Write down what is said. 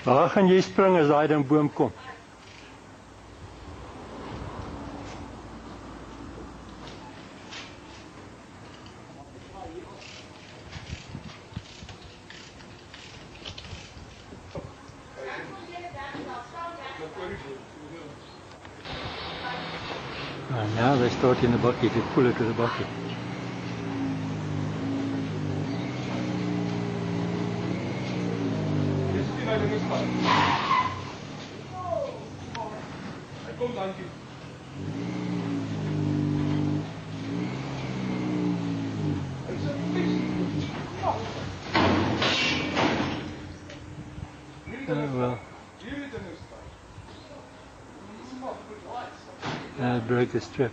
Waar gaan jy spring as daai ding boom kom? Now they start in the bucket, you pull it to the bucket. Oh well. It broke the strip.